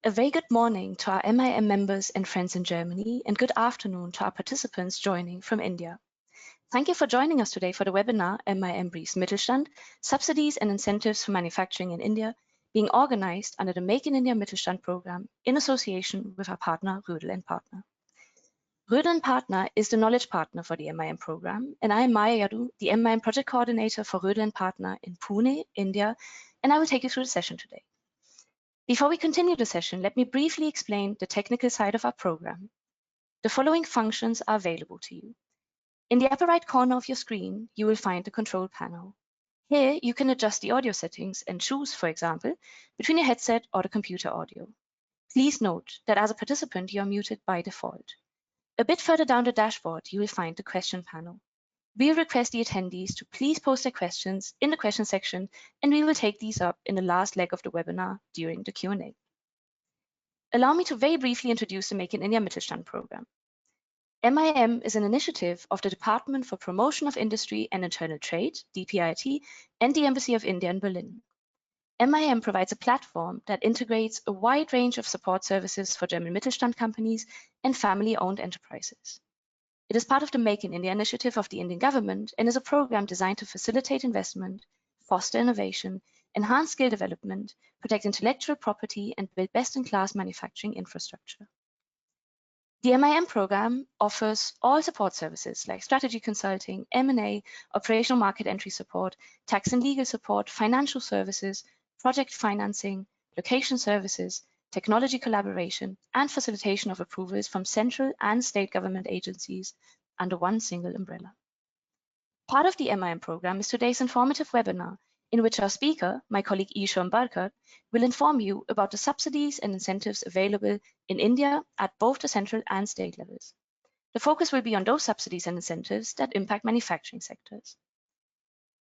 A very good morning to our MIIM members and friends in Germany, and good afternoon to our participants joining from India. Thank you for joining us today for the webinar MIIM Briefs Mittelstand, Subsidies and Incentives for Manufacturing in India, being organized under the Make in India Mittelstand program in association with our partner, Rödl & Partner. Rödl & Partner is the knowledge partner for the MIIM program, and I am Maya Yadu, the MIIM project coordinator for Rödl & Partner in Pune, India, and I will take you through the session today. Before we continue the session, let me briefly explain the technical side of our program. The following functions are available to you. In the upper right corner of your screen, you will find the control panel. Here, you can adjust the audio settings and choose, for example, between your headset or the computer audio. Please note that as a participant, you are muted by default. A bit further down the dashboard, you will find the question panel. We request the attendees to please post their questions in the question section, and we will take these up in the last leg of the webinar during the Q&A. Allow me to very briefly introduce the Make in India Mittelstand program. MIIM is an initiative of the Department for Promotion of Industry and Internal Trade, DPIIT, and the Embassy of India in Berlin. MIIM provides a platform that integrates a wide range of support services for German Mittelstand companies and family-owned enterprises. It is part of the Make in India initiative of the Indian government and is a program designed to facilitate investment, foster innovation, enhance skill development, protect intellectual property, and build best-in-class manufacturing infrastructure. The MIIM program offers all support services like strategy consulting, M&A, operational market entry support, tax and legal support, financial services, project financing, location services, technology collaboration, and facilitation of approvals from central and state government agencies under one single umbrella. Part of the MIIM program is today's informative webinar, in which our speaker, my colleague Isha Barkar, will inform you about the subsidies and incentives available in India at both the central and state levels. The focus will be on those subsidies and incentives that impact manufacturing sectors.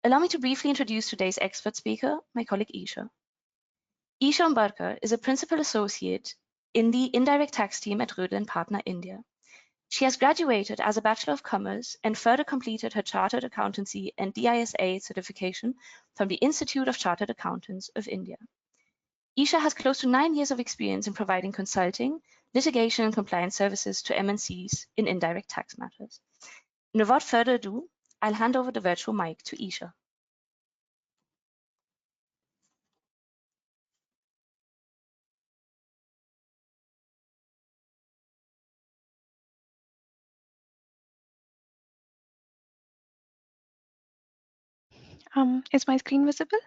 Allow me to briefly introduce today's expert speaker, my colleague Isha. Isha Barkar is a principal associate in the indirect tax team at Rödl & Partner India. She has graduated as a Bachelor of Commerce and further completed her Chartered Accountancy and DISA certification from the Institute of Chartered Accountants of India. Isha has close to 9 years of experience in providing consulting, litigation and compliance services to MNCs in indirect tax matters. And without further ado, I'll hand over the virtual mic to Isha. Is my screen visible?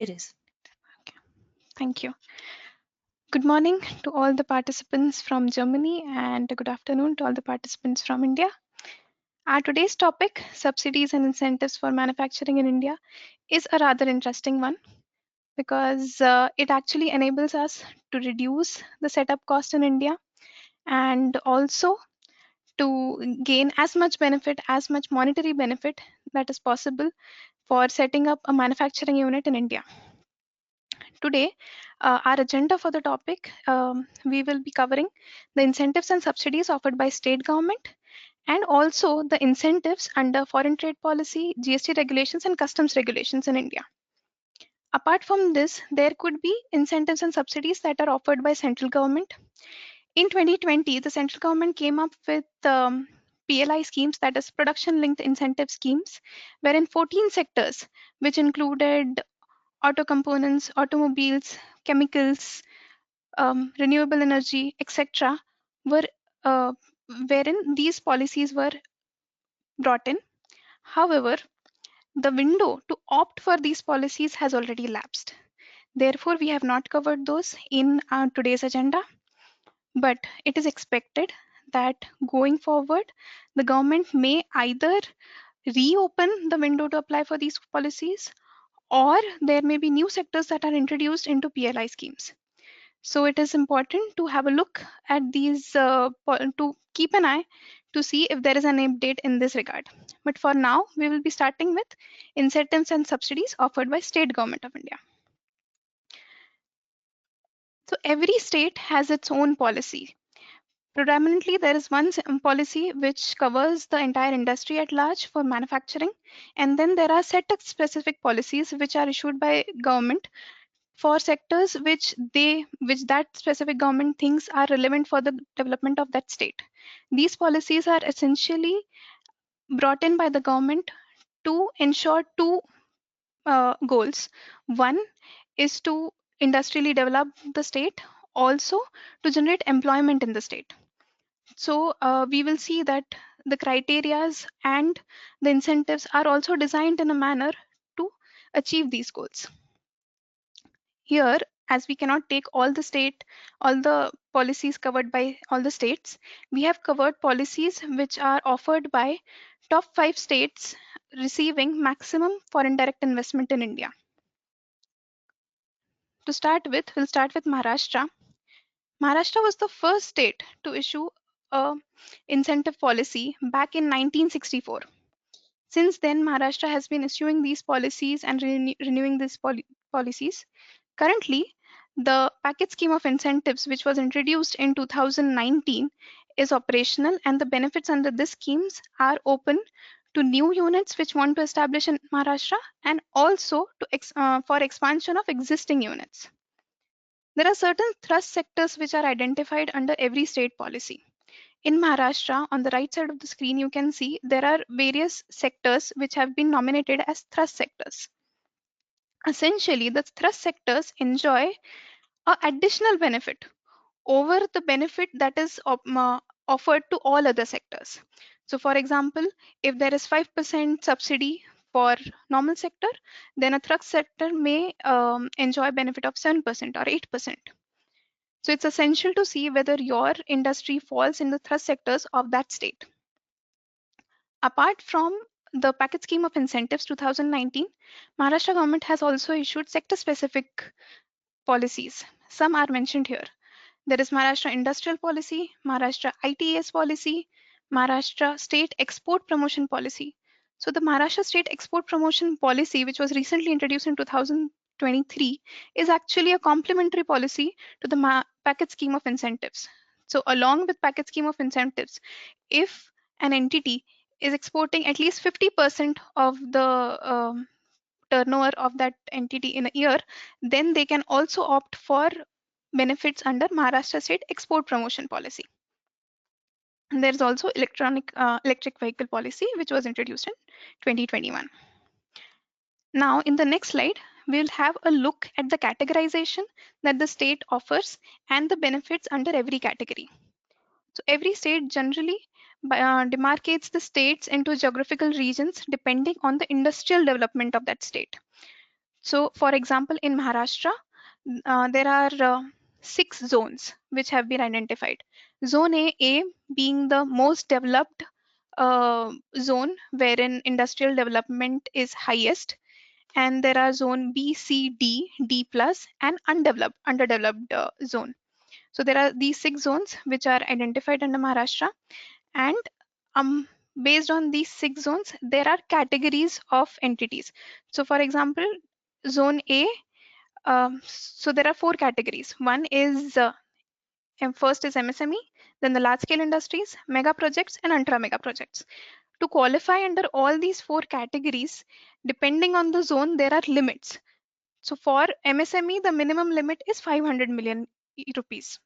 It is. Okay. Thank you. Good morning to all the participants from Germany and good afternoon to all the participants from India. Our today's topic, subsidies and incentives for manufacturing in India, is a rather interesting one because it actually enables us to reduce the setup cost in India and also to gain as much benefit, as much monetary benefit that is possible for setting up a manufacturing unit in India. Today, our agenda for the topic, we will be covering the incentives and subsidies offered by state government and also the incentives under foreign trade policy, GST regulations and customs regulations in India. Apart from this, there could be incentives and subsidies that are offered by central government. In 2020, the central government came up with PLI schemes, that is production linked incentive schemes, wherein 14 sectors, which included auto components, automobiles, chemicals, renewable energy, etc., were wherein these policies were brought in. However, the window to opt for these policies has already lapsed. Therefore, we have not covered those in today's agenda, but it is expected that going forward, the government may either reopen the window to apply for these policies, or there may be new sectors that are introduced into PLI schemes. So it is important to have a look at these, to keep an eye to see if there is an update in this regard. But for now, we will be starting with incentives and subsidies offered by State Government of India. So every state has its own policy. Predominantly, there is one policy which covers the entire industry at large for manufacturing, and then there are set of specific policies which are issued by government for sectors which that specific government thinks are relevant for the development of that state. These policies are essentially brought in by the government to ensure two goals. One is to industrially develop the state, also to generate employment in the state. So we will see that the criterias and the incentives are also designed in a manner to achieve these goals. Here, as we cannot take all the policies covered by all the states, we have covered policies which are offered by top 5 states receiving maximum foreign direct investment in India. To start with, we'll start with Maharashtra. Maharashtra was the first state to issue a incentive policy back in 1964. Since then, Maharashtra has been issuing these policies and renewing these policies. Currently, the package scheme of incentives, which was introduced in 2019, is operational, and the benefits under these schemes are open to new units which want to establish in Maharashtra, and also to for expansion of existing units. There are certain thrust sectors which are identified under every state policy. In Maharashtra, on the right side of the screen, you can see there are various sectors which have been nominated as thrust sectors. Essentially, the thrust sectors enjoy an additional benefit over the benefit that is offered to all other sectors. So, for example, if there is 5% subsidy for normal sector, then a thrust sector may enjoy benefit of 7% or 8%. So it's essential to see whether your industry falls in the thrust sectors of that state. Apart from the package scheme of incentives 2019, Maharashtra government has also issued sector-specific policies. Some are mentioned here. There is Maharashtra Industrial Policy, Maharashtra ITES Policy, Maharashtra State Export Promotion Policy. So the Maharashtra State Export Promotion Policy, which was recently introduced in 2023, is actually a complementary policy to the package scheme of incentives. So along with package scheme of incentives, if an entity is exporting at least 50% of the turnover of that entity in a year, then they can also opt for benefits under Maharashtra State Export Promotion Policy. And there's also electric vehicle policy, which was introduced in 2021. Now, in the next slide, we'll have a look at the categorization that the state offers and the benefits under every category. So every state generally demarcates the states into geographical regions depending on the industrial development of that state. So, for example, in Maharashtra, there are 6 zones which have been identified. Zone A being the most developed zone wherein industrial development is highest, and there are zone B, C, D plus, and underdeveloped zone. So there are these 6 zones which are identified under Maharashtra, and based on these 6 zones, there are categories of entities. So, for example, zone A. So there are 4 categories. One is and first is MSME, then the large scale industries, mega projects, and ultra mega projects. To qualify under all these 4 categories, depending on the zone, there are limits. So for MSME, the minimum limit is 500 million rupees.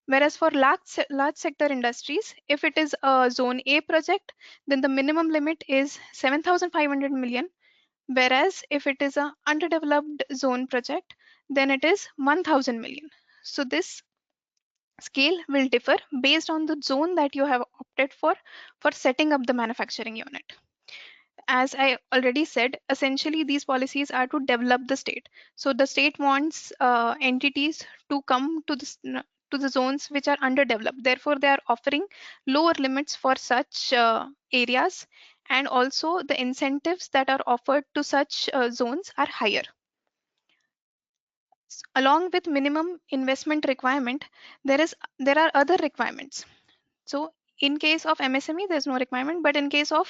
Whereas for large sector industries, if it is a zone A project, then the minimum limit is 7,500 million. Whereas if it is a underdeveloped zone project, then it is 1,000 million. So this scale will differ based on the zone that you have opted for setting up the manufacturing unit. As I already said, essentially these policies are to develop the state. So the state wants entities to come to the zones which are underdeveloped. Therefore, they are offering lower limits for such areas, and also the incentives that are offered to such zones are higher. Along with minimum investment requirement, there are other requirements. So in case of MSME, there's no requirement, but in case of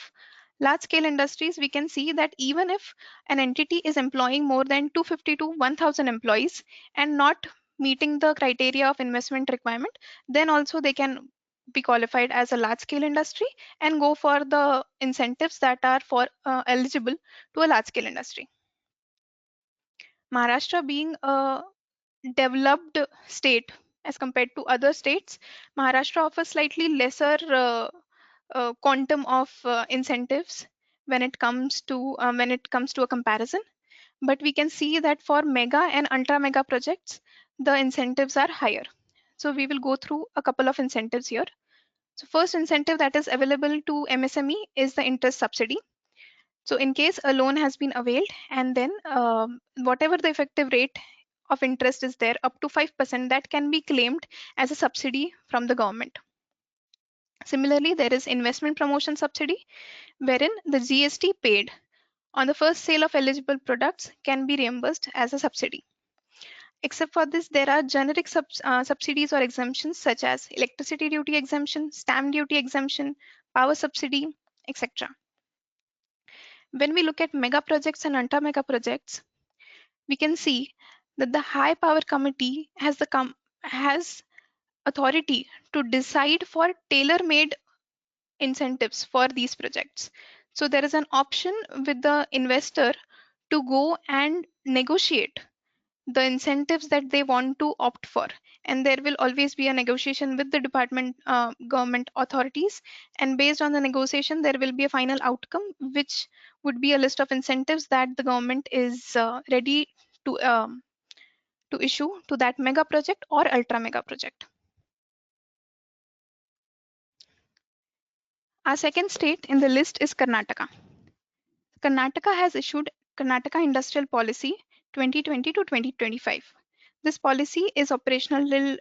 large scale industries, we can see that even if an entity is employing more than 250 to 1000 employees and not meeting the criteria of investment requirement, then also they can be qualified as a large scale industry and go for the incentives that are for eligible to a large scale industry. Maharashtra being a developed state as compared to other states, Maharashtra offers slightly lesser quantum of incentives when it comes to a comparison. But we can see that for mega and ultra mega projects, the incentives are higher. So we will go through a couple of incentives here. So first incentive that is available to MSME is the interest subsidy. So in case a loan has been availed and then whatever the effective rate of interest is there up to 5%, that can be claimed as a subsidy from the government. Similarly, there is investment promotion subsidy wherein the GST paid on the first sale of eligible products can be reimbursed as a subsidy. Except for this, there are generic subsidies or exemptions such as electricity duty exemption, stamp duty exemption, power subsidy, etc. When we look at mega projects and ultra mega projects, we can see that the high power committee has authority to decide for tailor-made incentives for these projects. So there is an option with the investor to go and negotiate the incentives that they want to opt for, and there will always be a negotiation with the government authorities, and based on the negotiation there will be a final outcome which would be a list of incentives that the government is ready to um, to issue to that mega project or ultra mega project. Our second state in the list is Karnataka. Karnataka has issued Karnataka Industrial Policy 2020 to 2025. This policy is operational till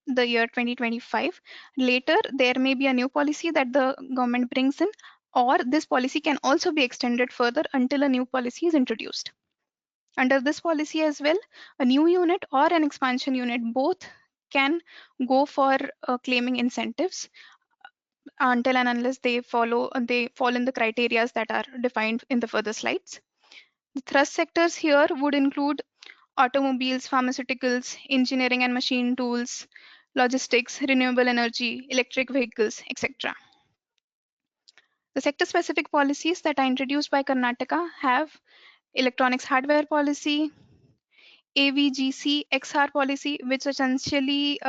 the year 2025. Later, there may be a new policy that the government brings in, or this policy can also be extended further until a new policy is introduced. Under this policy as well, a new unit or an expansion unit both can go for claiming incentives until and unless they fall in the criteria that are defined in the further slides. The thrust sectors here would include automobiles, pharmaceuticals, engineering and machine tools, logistics, renewable energy, electric vehicles, etc. The sector-specific policies that are introduced by Karnataka have electronics hardware policy, AVGC XR policy, which essentially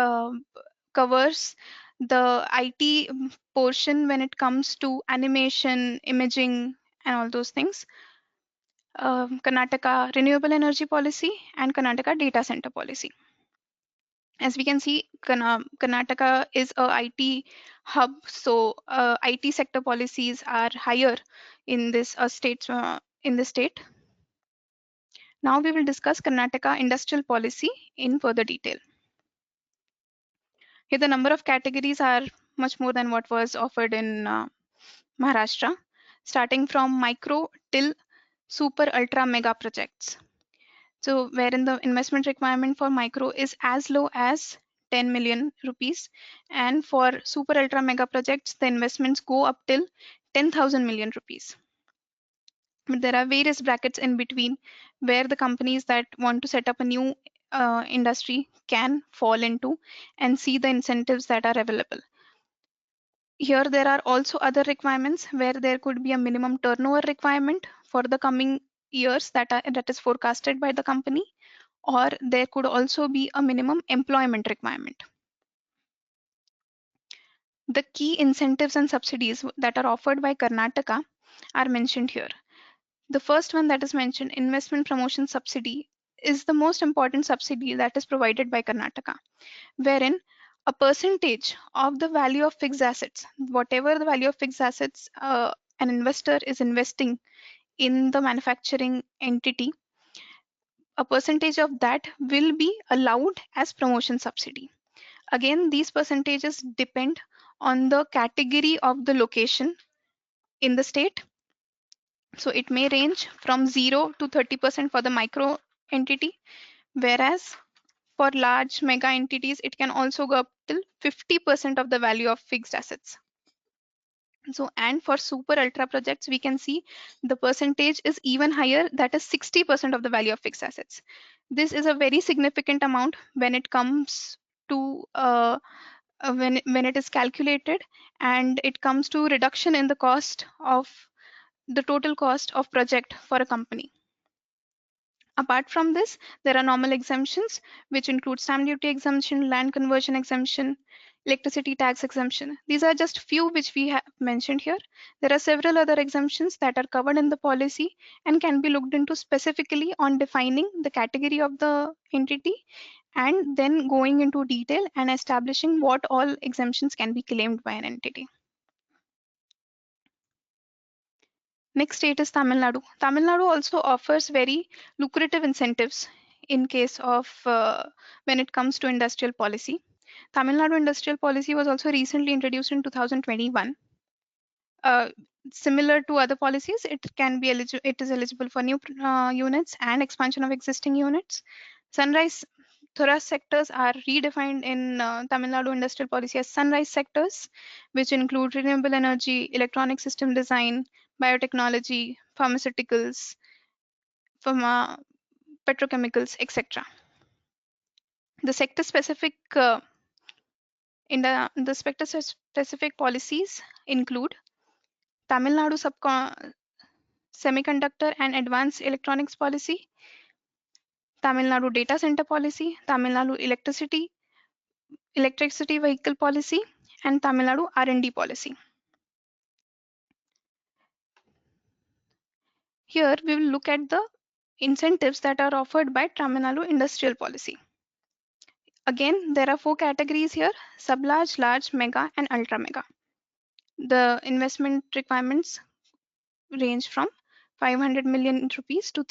covers the IT portion when it comes to animation, imaging, and all those things. Karnataka renewable energy policy and Karnataka data center policy. As we can see, Karnataka is a IT hub, so IT sector policies are higher in this in the state. Now we will discuss Karnataka industrial policy in further detail. Here the number of categories are much more than what was offered in Maharashtra, starting from micro till super ultra mega projects. So wherein the investment requirement for micro is as low as 10 million rupees, and for super ultra mega projects the investments go up till 10,000 million rupees. But there are various brackets in between where the companies that want to set up a new industry can fall into and see the incentives that are available. Here there are also other requirements where there could be a minimum turnover requirement for the coming years that is forecasted by the company, or there could also be a minimum employment requirement. The key incentives and subsidies that are offered by Karnataka are mentioned here. The first one that is mentioned, investment promotion subsidy, is the most important subsidy that is provided by Karnataka, wherein a percentage of the value of fixed assets, whatever the value of fixed assets an investor is investing in the manufacturing entity, a percentage of that will be allowed as promotion subsidy. Again, these percentages depend on the category of the location in the state. So it may range from 0 to 30% for the micro entity, whereas for large mega entities, it can also go up till 50% of the value of fixed assets. So, and for super ultra projects, we can see the percentage is even higher, that is 60% of the value of fixed assets. This is a very significant amount when it comes to when it is calculated, and it comes to reduction in the cost of the total cost of project for a company. Apart from this, there are normal exemptions, which include stamp duty exemption, land conversion exemption, electricity tax exemption. These are just few which we have mentioned here. There are several other exemptions that are covered in the policy and can be looked into specifically on defining the category of the entity and then going into detail and establishing what all exemptions can be claimed by an entity. Next state is Tamil Nadu. Tamil Nadu also offers very lucrative incentives in case of when it comes to industrial policy. Tamil Nadu industrial policy was also recently introduced in 2021. Uh, Similar to other policies, it can be eligible. It is eligible for new units and expansion of existing units. Sunrise thrust sectors are redefined in Tamil Nadu industrial policy as sunrise sectors, which include renewable energy, electronic system design, biotechnology, pharmaceuticals, pharma, petrochemicals, etc. The sector-specific the sector-specific policies include Tamil Nadu Semiconductor and Advanced Electronics Policy, Tamil Nadu Data Center Policy, Tamil Nadu Electricity Vehicle Policy, and Tamil Nadu R&D Policy. Here we will look at the incentives that are offered by Tamil Nadu Industrial Policy. Again, there are 4 categories here: sub-large, large, mega, and ultra mega. The investment requirements range from 500 million rupees to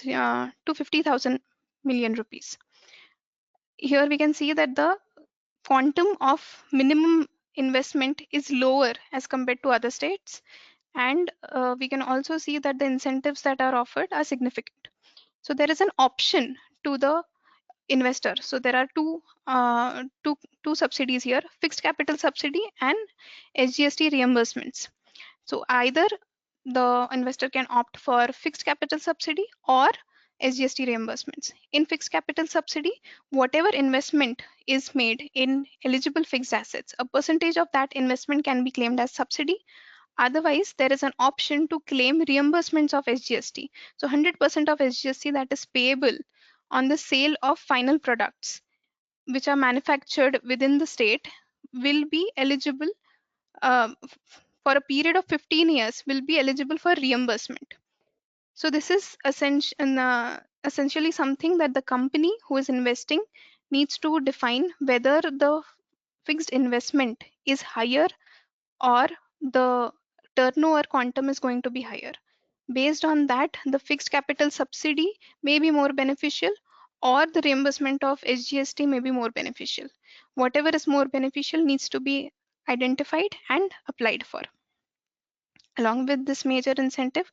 50,000 million rupees. Here we can see that the quantum of minimum investment is lower as compared to other states, and we can also see that the incentives that are offered are significant. So there is an option to the investor. So there are two subsidies here: fixed capital subsidy and SGST reimbursements. So either the investor can opt for fixed capital subsidy or SGST reimbursements. In fixed capital subsidy, whatever investment is made in eligible fixed assets, a percentage of that investment can be claimed as subsidy. Otherwise, there is an option to claim reimbursements of SGST. So 100% of SGST that is payable on the sale of final products which are manufactured within the state will be eligible for a period of 15 years will be eligible for reimbursement. So this is essentially something that the company who is investing needs to define whether the fixed investment is higher or the turnover quantum is going to be higher. Based on that, the fixed capital subsidy may be more beneficial or the reimbursement of SGST may be more beneficial. Whatever is more beneficial needs to be identified and applied for. Along with this major incentive,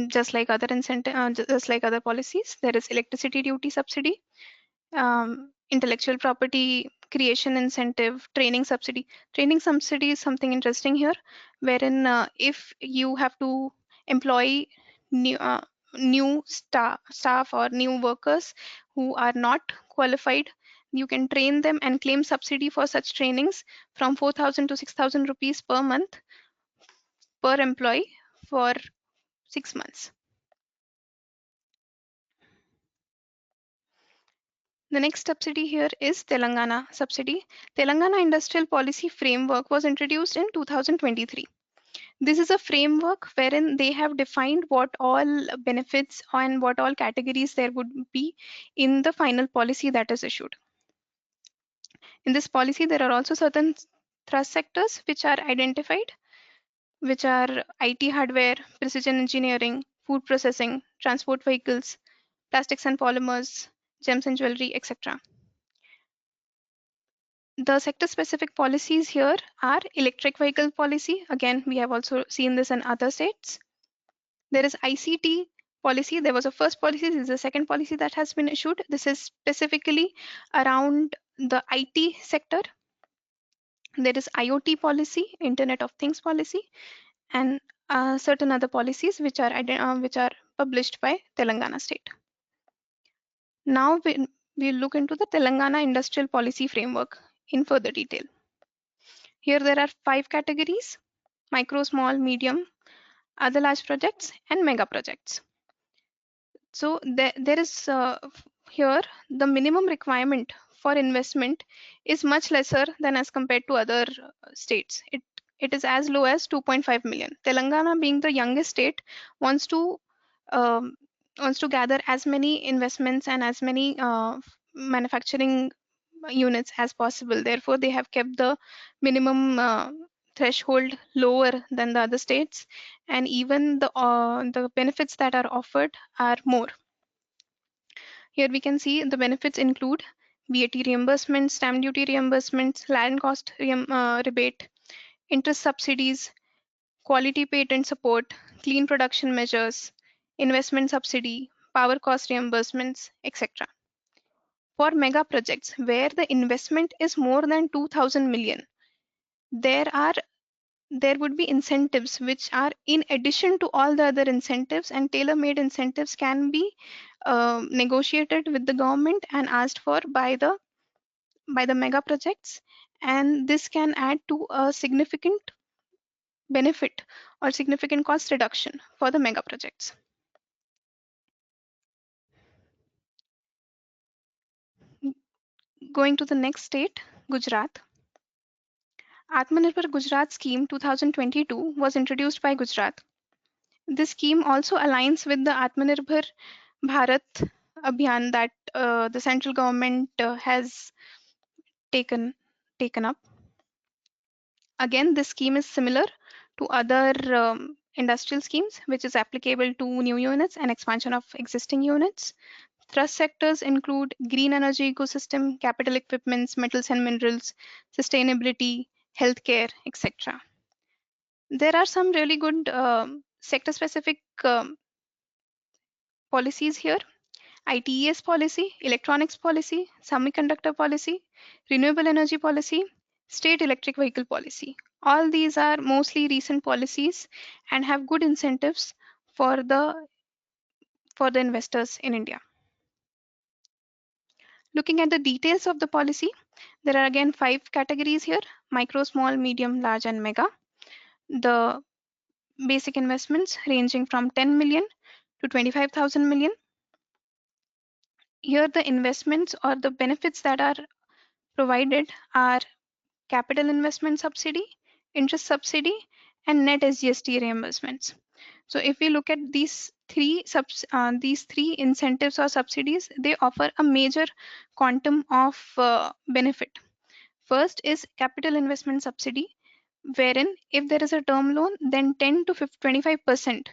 just like other policies, there is electricity duty subsidy, intellectual property creation incentive, training subsidy. Training subsidy is something interesting here, wherein if you have to employ new staff or new workers who are not qualified, you can train them and claim subsidy for such trainings from 4,000 to 6,000 rupees per month per employee for 6 months. The next subsidy here is Telangana subsidy. Telangana Industrial Policy Framework was introduced in 2023. This is a framework wherein they have defined what all benefits and what all categories there would be in the final policy that is issued. In this policy, there are also certain thrust sectors which are identified, which are IT hardware, precision engineering, food processing, transport vehicles, plastics and polymers, gems and jewelry, etc. The sector-specific policies here are electric vehicle policy. Again, we have also seen this in other states. There is ICT policy. There was a first policy. This is the second policy that has been issued. This is specifically around the IT sector. There is IoT policy, Internet of Things policy, and certain other policies which are published by Telangana state. Now we'll look into the Telangana Industrial Policy Framework in further detail. Here there are 5 categories: micro, small, medium, other large projects, and mega projects. So there is here the minimum requirement for investment is much lesser than as compared to other states. It is as low as 2.5 million. Telangana, being the youngest state, wants to um, gather as many investments and as many manufacturing units as possible. Therefore, they have kept the minimum threshold lower than the other states, and even the benefits that are offered are more. Here we can see the benefits include VAT reimbursements, stamp duty reimbursements, land cost rebate, interest subsidies, quality patent support, clean production measures, investment subsidy, power cost reimbursements, etc. For mega projects where the investment is more than 2000 million, there are there would be incentives which are in addition to all the other incentives, and tailor-made incentives can be negotiated with the government and asked for by the mega projects, and this can add to a significant benefit or significant cost reduction for the mega projects. Going to the next state, Gujarat. Atmanirbhar Gujarat Scheme 2022 was introduced by Gujarat. This scheme also aligns with the Atmanirbhar Bharat Abhiyan that the central government has taken up. Again, this scheme is similar to other industrial schemes, which is applicable to new units and expansion of existing units. Thrust sectors include green energy ecosystem, capital equipments, metals and minerals, sustainability, healthcare, etc. There are some really good sector-specific policies here. ITES policy, electronics policy, semiconductor policy, renewable energy policy, state electric vehicle policy. All these are mostly recent policies and have good incentives for the investors in India. Looking at the details of the policy, there are again 5 categories here: micro, small, medium, large, and mega. The basic investments ranging from 10 million to 25,000 million. Here the investments or the benefits that are provided are capital investment subsidy, interest subsidy, and net SGST reimbursements. So if we look at these three incentives or subsidies, they offer a major quantum of benefit. First is capital investment subsidy, wherein if there is a term loan, then 10 to 25%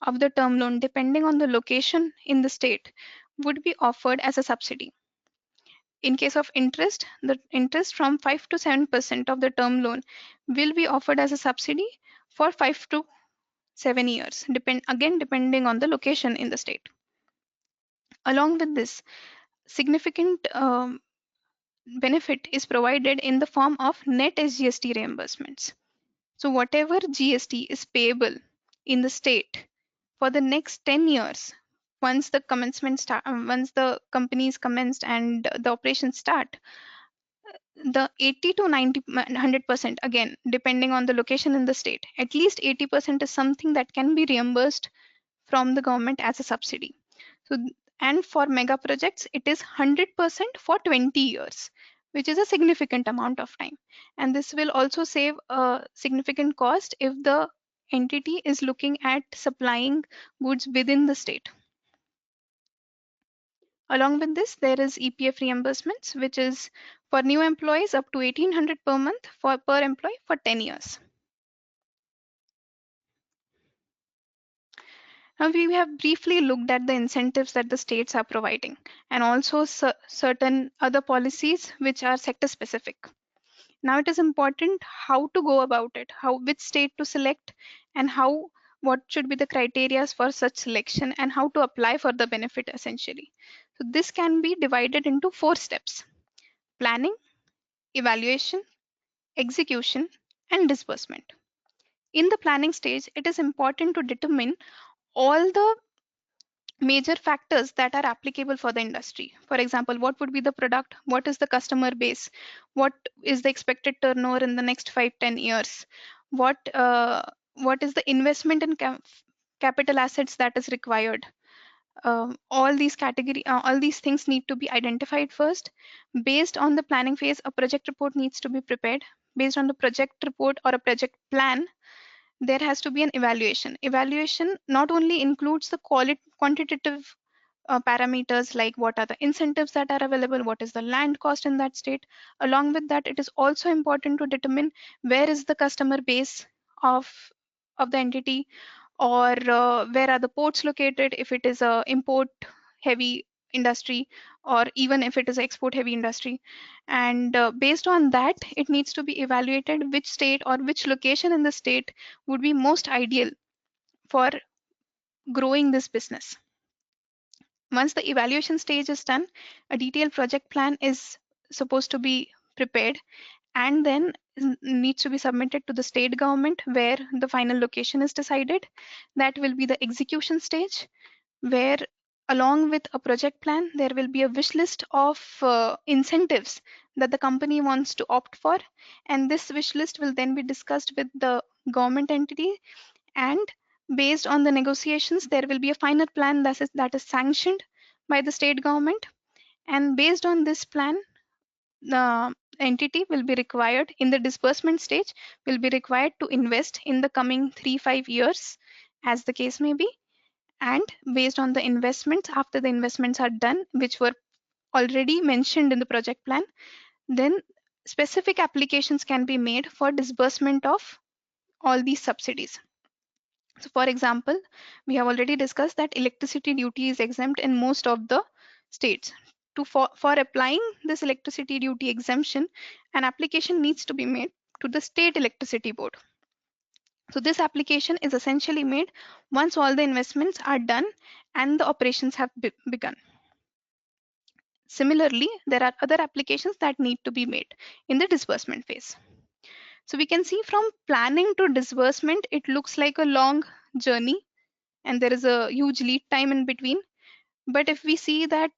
of the term loan, depending on the location in the state, would be offered as a subsidy. In case of interest, the interest from 5 to 7% of the term loan will be offered as a subsidy for 5 to 7 years, depending on the location in the state. Along with this, significant benefit is provided in the form of net SGST reimbursements. So whatever GST is payable in the state for the next 10 years, once the company is commenced and the operations start, the 80 to 100%, again depending on the location in the state, at least 80% is something that can be reimbursed from the government as a subsidy. So, and for mega projects, it is 100% for 20 years, which is a significant amount of time. And this will also save a significant cost if the entity is looking at supplying goods within the state. Along with this, there is EPF reimbursements, which is for new employees up to 1800 per month per employee for 10 years. Now we have briefly looked at the incentives that the states are providing, and also certain other policies which are sector specific. Now it is important how to go about it, which state to select, and what should be the criteria for such selection, and how to apply for the benefit essentially. So this can be divided into 4 steps: planning, evaluation, execution, and disbursement. In the planning stage, it is important to determine all the major factors that are applicable for the industry. For example, what would be the product? What is the customer base? What is the expected turnover in the next 5-10 years? What is the investment in capital assets that is required? all these things need to be identified first. Based on the planning phase, a project report needs to be prepared. Based on the project report or a project plan, there has to be an evaluation. Evaluation not only includes the quantitative parameters like what are the incentives that are available, what is the land cost in that state. Along with that, it is also important to determine where is the customer base of the entity, or where are the ports located if it is a import heavy industry, or even if it is export heavy industry. And based on that, it needs to be evaluated which state or which location in the state would be most ideal for growing this business. Once the evaluation stage is done, a detailed project plan is supposed to be prepared, and then needs to be submitted to the state government where the final location is decided. That will be the execution stage, where along with a project plan, there will be a wish list of incentives that the company wants to opt for. And this wish list will then be discussed with the government entity, and based on the negotiations, there will be a final plan that is sanctioned by the state government. And based on this plan, the entity will be required in the disbursement stage, will be required to invest in the coming 3-5 years, as the case may be. And based on the investments, after the investments are done, which were already mentioned in the project plan, then specific applications can be made for disbursement of all these subsidies. So for example, we have already discussed that electricity duty is exempt in most of the states. For applying this electricity duty exemption, an application needs to be made to the state electricity board. So this application is essentially made once all the investments are done and the operations have begun. Similarly, there are other applications that need to be made in the disbursement phase. So we can see from planning to disbursement, it looks like a long journey and there is a huge lead time in between. But if we see that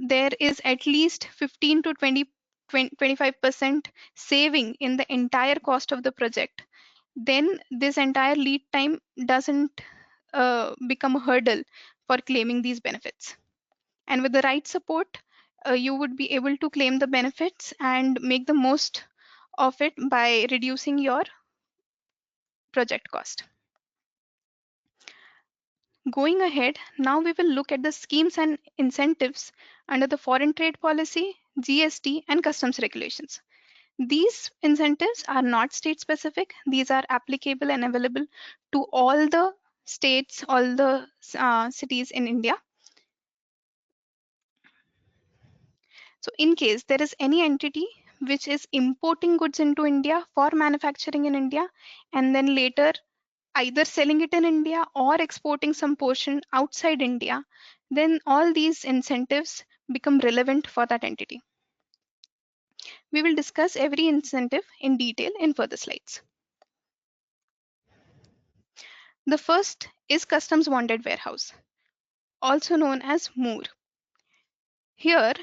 there is at least 15 to 25% saving in the entire cost of the project, then this entire lead time doesn't become a hurdle for claiming these benefits. And with the right support, you would be able to claim the benefits and make the most of it by reducing your project cost. Going ahead, now we will look at the schemes and incentives under the foreign trade policy, GST, and customs regulations. These incentives are not state specific. These are applicable and available to all the states, all the cities in India. So in case there is any entity which is importing goods into India for manufacturing in India, and then later either selling it in India or exporting some portion outside India, then all these incentives become relevant for that entity. We will discuss every incentive in detail in further slides. The first is Customs Bonded Warehouse, also known as MOOR. Here,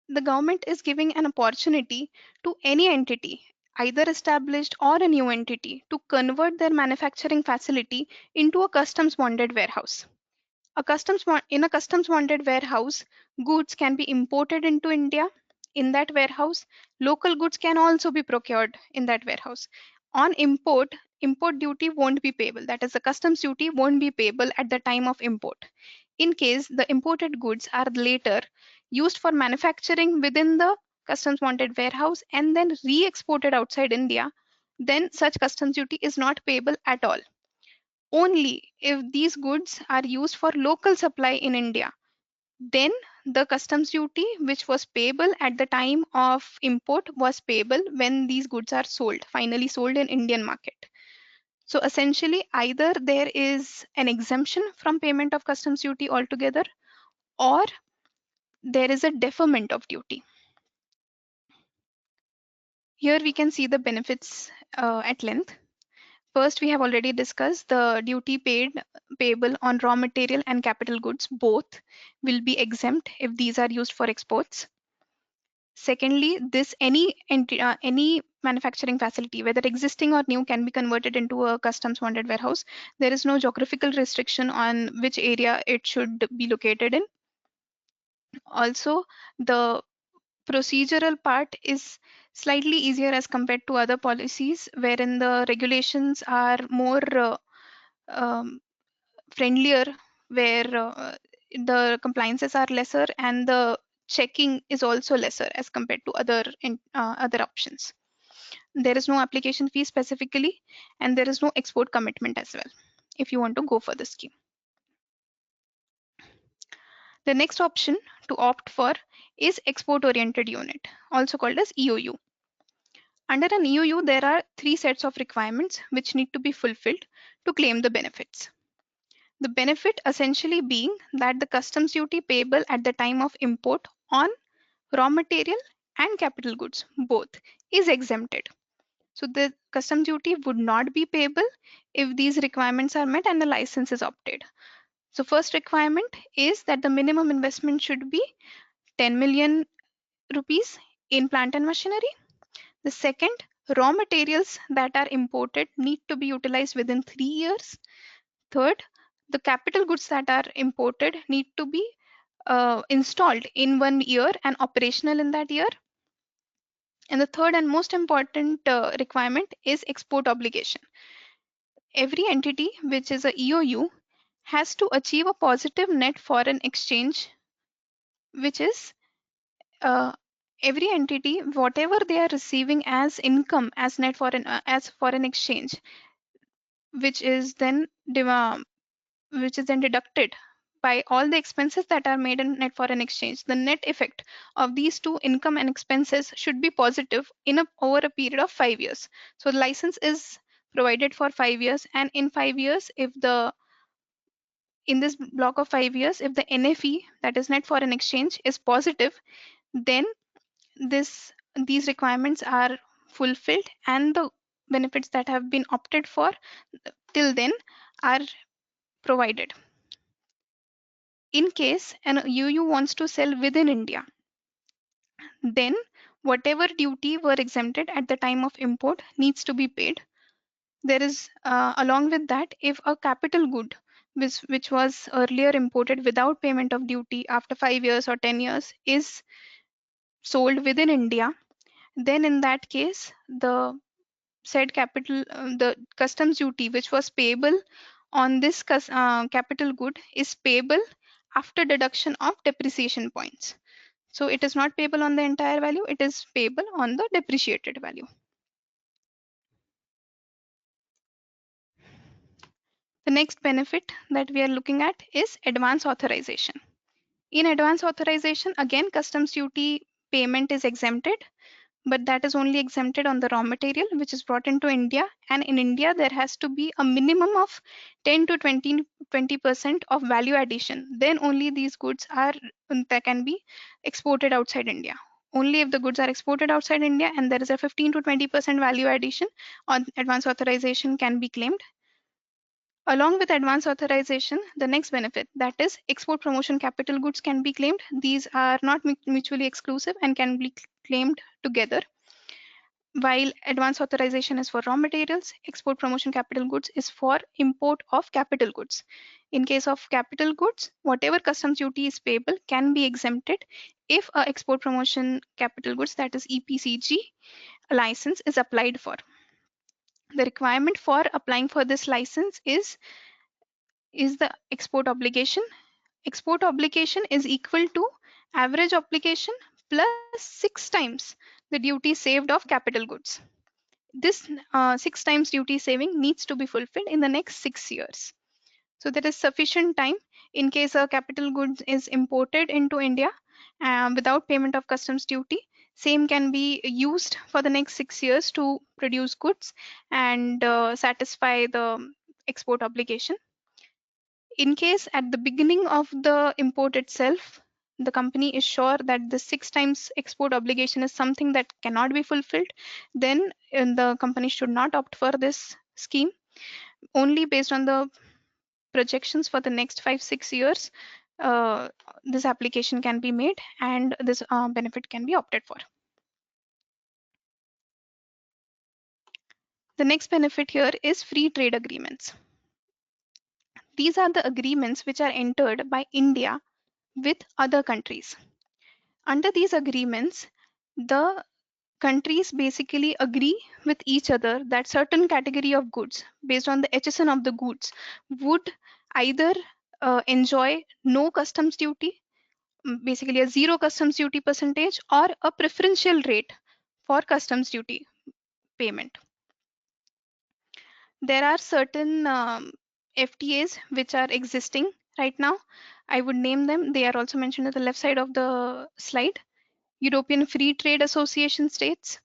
the government is giving an opportunity to any entity, either established or a new entity, to convert their manufacturing facility into a customs bonded warehouse. In a customs bonded warehouse, goods can be imported into India. In that warehouse, local goods can also be procured in that warehouse. On import duty won't be payable. That is, the customs duty won't be payable at the time of import. In case the imported goods are later used for manufacturing within the customs bonded warehouse and then re-exported outside India, then such customs duty is not payable at all. Only if these goods are used for local supply in India, then the customs duty which was payable at the time of import was payable when these goods are finally sold in Indian market. So essentially, either there is an exemption from payment of customs duty altogether, or there is a deferment of duty. Here we can see the benefits at length. First, we have already discussed the duty payable on raw material and capital goods. Both will be exempt if these are used for exports. Secondly, any manufacturing facility, whether existing or new, can be converted into a customs bonded warehouse. There is no geographical restriction on which area it should be located in. Also, the procedural part is slightly easier as compared to other policies, wherein the regulations are more um, friendlier, where the compliances are lesser and the checking is also lesser as compared to other options. There is no application fee specifically, and there is no export commitment as well if you want to go for the scheme. The next option to opt for is export oriented unit, also called as EOU. Under an EOU, there are 3 sets of requirements which need to be fulfilled to claim the benefits. The benefit essentially being that the customs duty payable at the time of import on raw material and capital goods both is exempted. So the customs duty would not be payable if these requirements are met and the license is opted. So first requirement is that the minimum investment should be 10 million rupees in plant and machinery. The second, raw materials that are imported need to be utilized within 3 years. Third, the capital goods that are imported need to be installed in 1 year and operational in that year. And the third and most important requirement is export obligation. Every entity which is a EOU has to achieve a positive net foreign exchange, which is uh, every entity, whatever they are receiving as income as net foreign as foreign exchange, which is then deducted by all the expenses that are made in net foreign exchange. The net effect of these two, income and expenses, should be positive over a period of 5 years. So the license is provided for 5 years, and in 5 years, in this block of 5 years, if the NFE, that is net foreign exchange, is positive, then these requirements are fulfilled and the benefits that have been opted for till then are provided. In case an UU wants to sell within India, then whatever duty were exempted at the time of import needs to be paid. There is, along with that, if a capital good which was earlier imported without payment of duty after 5 years or 10 years is sold within India, then in that case, the customs duty which was payable on this capital good is payable after deduction of depreciation points. So it is not payable on the entire value, it is payable on the depreciated value. The next benefit that we are looking at is advance authorization. In advance authorization, again, customs duty payment is exempted, but that is only exempted on the raw material which is brought into India. And in India, there has to be a minimum of 10 to 20% of value addition. Then only these goods that can be exported outside India. Only if the goods are exported outside India and there is a 15 to 20% value addition on advance authorization can be claimed. Along with advance authorization, the next benefit, that is export promotion capital goods, can be claimed. These are not mutually exclusive and can be claimed together. While advance authorization is for raw materials, export promotion capital goods is for import of capital goods. In case of capital goods, whatever customs duty is payable can be exempted if a export promotion capital goods, that is EPCG, license is applied for. The requirement for applying for this license is the export obligation. Export obligation is equal to average obligation plus 6 times the duty saved of capital goods. This 6 times duty saving needs to be fulfilled in the next 6 years. So there is sufficient time in case a capital goods is imported into India without payment of customs duty. Same can be used for the next 6 years to produce goods and satisfy the export obligation. In case at the beginning of the import itself, the company is sure that the 6 times export obligation is something that cannot be fulfilled, then the company should not opt for this scheme. Only based on the projections for the next 5-6 years, this application can be made and this benefit can be opted for. The next benefit here is free trade agreements. These are the agreements which are entered by India with other countries. Under these agreements, the countries basically agree with each other that certain category of goods based on the HSN of the goods would either enjoy no customs duty, basically a zero customs duty percentage, or a preferential rate for customs duty payment. There are certain FTAs which are existing right now. I would name them. They are also mentioned at the left side of the slide. European Free Trade Association states,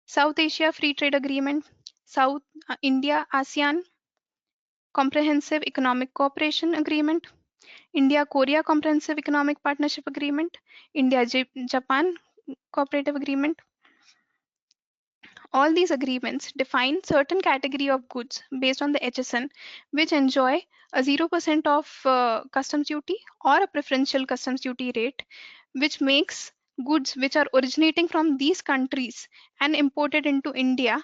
South Asia Free Trade Agreement, South India ASEAN Comprehensive Economic Cooperation Agreement, India Korea Comprehensive Economic Partnership Agreement, India Japan Cooperative Agreement. All these agreements define certain category of goods based on the HSN which enjoy a 0% of customs duty or a preferential customs duty rate, which makes goods which are originating from these countries and imported into India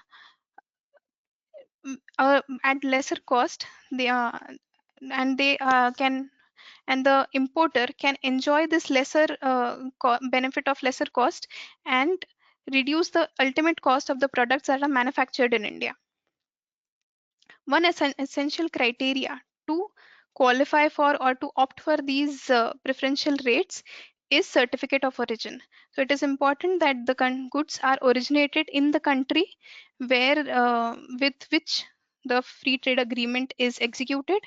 at lesser cost. They are and they can and the importer can enjoy this lesser benefit of lesser cost and reduce the ultimate cost of the products that are manufactured in India. One essential criteria to qualify for or to opt for these preferential rates is certificate of origin. So it is important that the goods are originated in the country where with which the free trade agreement is executed,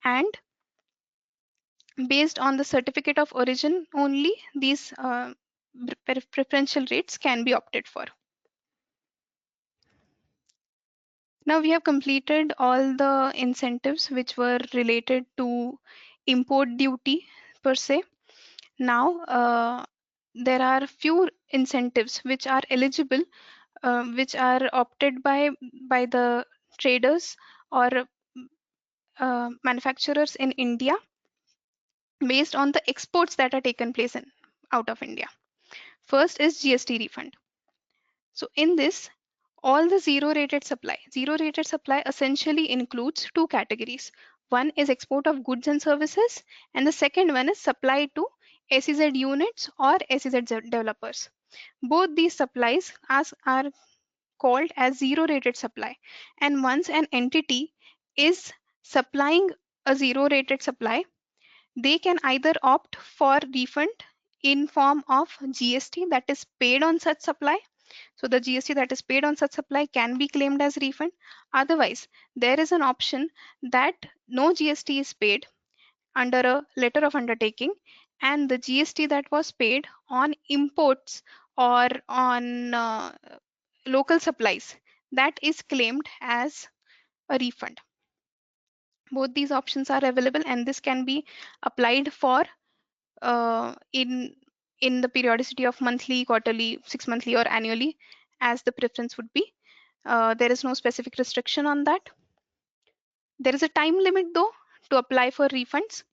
and based on the certificate of origin only these preferential rates can be opted for. Now we have completed all the incentives which were related to import duty per se. Now there are few incentives which are eligible, which are opted by the traders or manufacturers in India based on the exports that are taken place out of India. First is GST refund. So in this, all the zero rated supply essentially includes two categories. One is export of goods and services, and the second one is supply to SEZ units or SEZ developers. Both these supplies are called as zero rated supply, and once an entity is supplying a zero rated supply, they can either opt for refund in form of GST that is paid on such supply. So the GST that is paid on such supply can be claimed as refund. Otherwise, there is an option that no GST is paid under a letter of undertaking, and the GST that was paid on imports or on local supplies, that is claimed as a refund. Both these options are available, and this can be applied for in the periodicity of monthly, quarterly, 6-monthly, or annually, as the preference would be. There is no specific restriction on that. There is a time limit though to apply for refunds.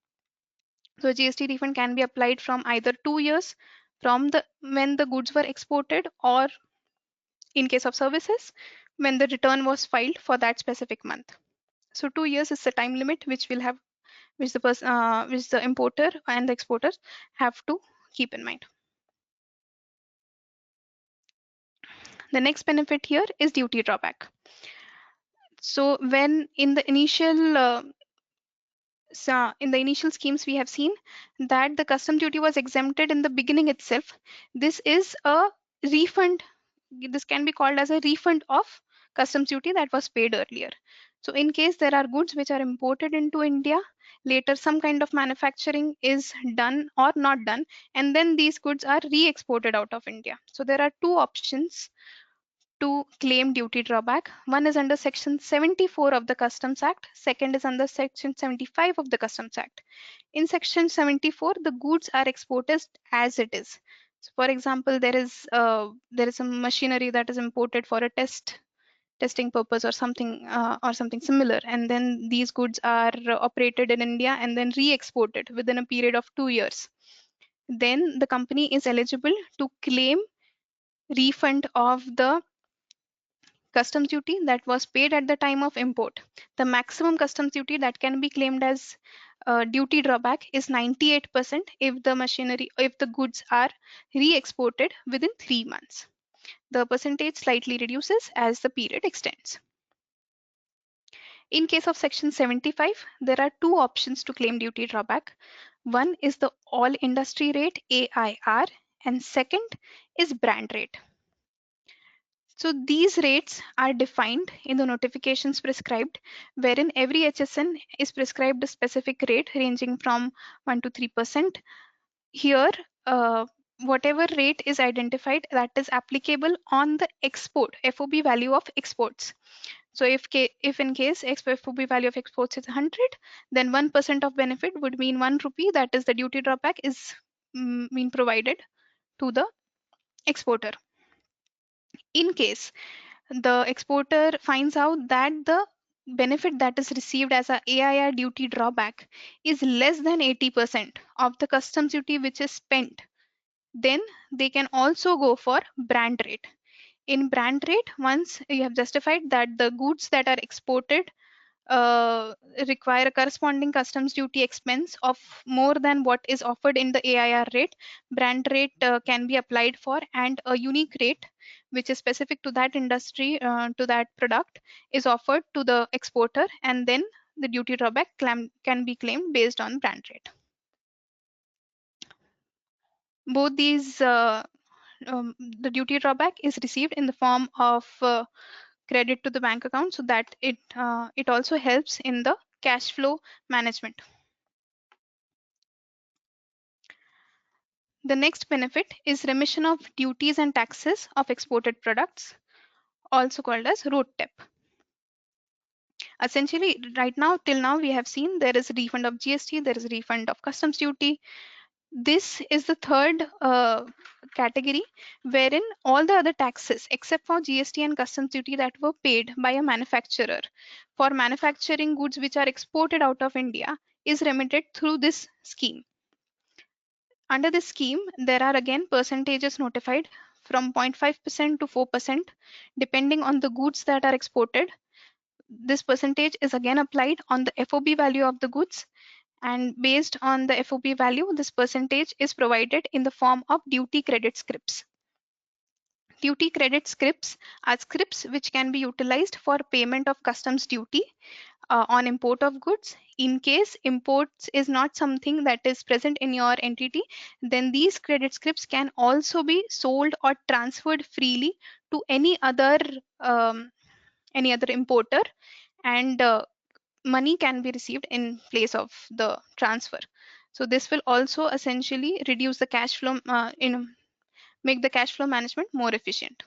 So GST refund can be applied from either 2 years from the when the goods were exported, or in case of services, when the return was filed for that specific month. So 2 years is the time limit which will have which the importer and the exporter have to keep in mind. The next benefit here is duty drawback. So when in the initial schemes, we have seen that the custom duty was exempted in the beginning itself. This is a refund. This can be called as a refund of customs duty that was paid earlier. So in case there are goods which are imported into India, later some kind of manufacturing is done or not done, and then these goods are re-exported out of India. So there are two options to claim duty drawback. One is under Section 74 of the Customs Act. Second is under Section 75 of the Customs Act. In Section 74, the goods are exported as it is. So for example, there is a machinery that is imported for a testing purpose or something similar, and then these goods are operated in India and then re-exported within a period of 2 years. Then the company is eligible to claim refund of the customs duty that was paid at the time of import. The maximum customs duty that can be claimed as duty drawback is 98% if the goods are re-exported within 3 months. The percentage slightly reduces as the period extends. In case of Section 75, there are two options to claim duty drawback. One is the all industry rate AIR, and second is brand rate. So these rates are defined in the notifications prescribed, wherein every HSN is prescribed a specific rate ranging from 1 to 3%. Here, whatever rate is identified, that is applicable on the export FOB value of exports. So if in case FOB value of exports is 100, then 1% of benefit would mean 1 rupee, that is the duty drawback is being provided to the exporter. In case the exporter finds out that the benefit that is received as a AIR duty drawback is less than 80% of the customs duty which is spent, then they can also go for brand rate. In brand rate, once you have justified that the goods that are exported require a corresponding customs duty expense of more than what is offered in the AIR rate, brand rate can be applied for, and a unique rate which is specific to that industry, to that product, is offered to the exporter, and then the duty drawback can be claimed based on brand rate. Both these the duty drawback is received in the form of credit to the bank account, so that it also helps in the cash flow management. The next benefit is remission of duties and taxes of exported products, also called as road tap. Essentially, right now, till now, we have seen there is a refund of GST, there is a refund of customs duty. This is the third category, wherein all the other taxes except for GST and customs duty that were paid by a manufacturer for manufacturing goods which are exported out of India is remitted through this scheme. Under this scheme, there are again percentages notified from 0.5% to 4% depending on the goods that are exported. This percentage is again applied on the FOB value of the goods, and based on the FOB value, this percentage is provided in the form of duty credit scrips. Duty credit scrips are scrips which can be utilized for payment of customs duty on import of goods. In case imports is not something that is present in your entity, then these credit scrips can also be sold or transferred freely to any other importer, and money can be received in place of the transfer. So this will also essentially reduce the cash flow, make the cash flow management more efficient.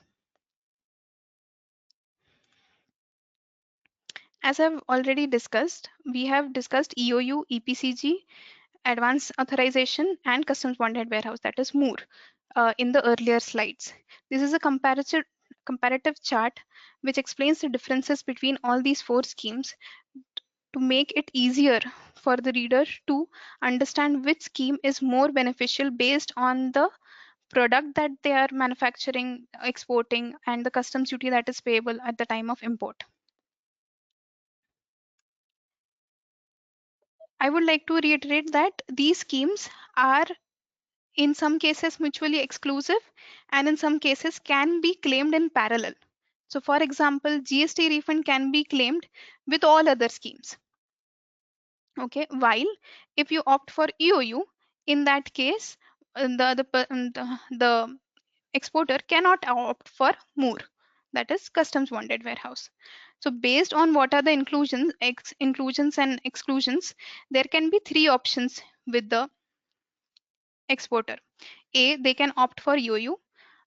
As I've already discussed, we have discussed EOU, EPCG, Advanced Authorization, and Customs Bonded Warehouse, that is MOOR, in the earlier slides. This is a comparative chart which explains the differences between all these four schemes to make it easier for the reader to understand which scheme is more beneficial based on the product that they are manufacturing, exporting, and the customs duty that is payable at the time of import. I would like to reiterate that these schemes are in some cases mutually exclusive, and in some cases can be claimed in parallel. So for example, GST refund can be claimed with all other schemes. Okay, while if you opt for EOU, in that case, the exporter cannot opt for MOOR, that is customs bonded warehouse. So based on what are the inclusions and exclusions, there can be three options with the exporter. A, they can opt for EOU,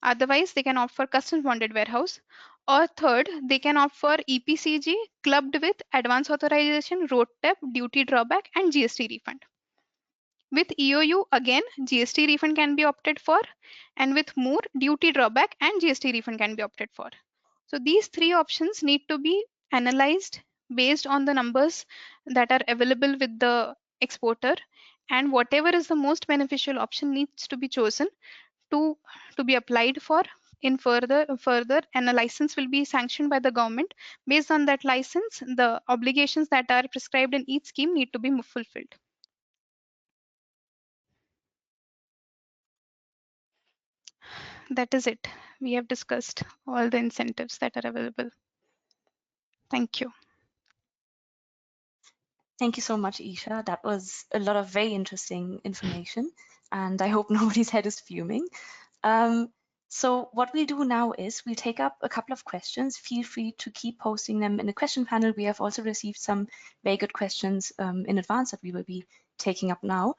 otherwise they can opt for customs bonded warehouse, or third, they can opt for EPCG clubbed with advance authorization, road tap, duty drawback, and GST refund. With EOU, again, GST refund can be opted for, and with MOOR, duty drawback and GST refund can be opted for. So these three options need to be analyzed based on the numbers that are available with the exporter, and whatever is the most beneficial option needs to be chosen to be applied for in further, and a license will be sanctioned by the government. Based on that license, the obligations that are prescribed in each scheme need to be fulfilled. That is it. We have discussed all the incentives that are available. Thank you. Thank you so much, Isha. That was a lot of very interesting information, and I hope nobody's head is fuming. So what we'll do now is we'll take up a couple of questions. Feel free to keep posting them in the question panel. We have also received some very good questions in advance that we will be taking up now.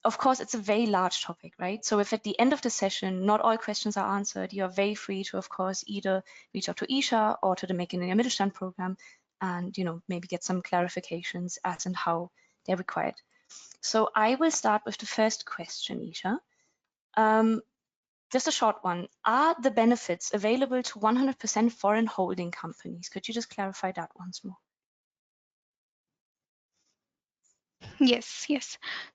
Of course, it's a very large topic, right? So if at the end of the session, not all questions are answered, you're very free to, of course, either reach out to Isha or to the Make in India Mittelstand program and, maybe get some clarifications as and how they're required. So I will start with the first question, Isha. Just a short one. Are the benefits available to 100% foreign holding companies? Could you just clarify that once more? Yes.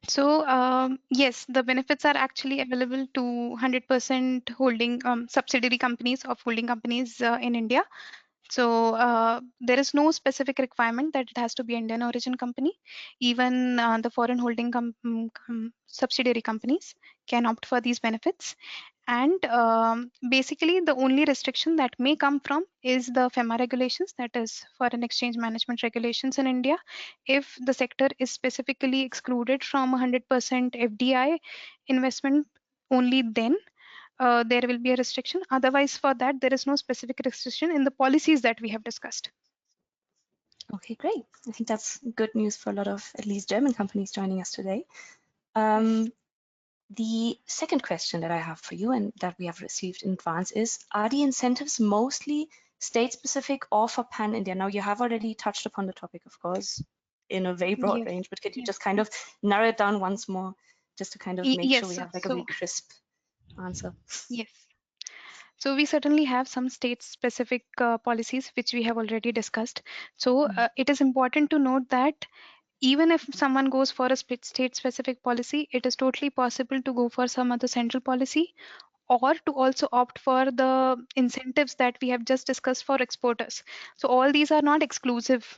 So yes, the benefits are actually available to 100% holding subsidiary companies of holding companies in India. So there is no specific requirement that it has to be Indian origin company. Even the foreign holding subsidiary companies can opt for these benefits. And basically, the only restriction that may come from is the FEMA regulations, that is foreign exchange management regulations in India. If the sector is specifically excluded from 100% FDI investment, only then there will be a restriction. Otherwise, for that, there is no specific restriction in the policies that we have discussed. Okay, great. I think that's good news for a lot of at least German companies joining us today. Yes. The second question that I have for you and that we have received in advance is, are the incentives mostly state-specific or for pan-India? Now, you have already touched upon the topic, of course, in a very broad Yes. range, but could you Yes. just kind of narrow it down once more, just to kind of make sure we Yes. have like a So very crisp answer? yes. So we certainly have some state-specific policies which we have already discussed. So it is important to note that even if someone goes for a state-specific policy, it is totally possible to go for some other central policy or to also opt for the incentives that we have just discussed for exporters. So all these are not exclusive,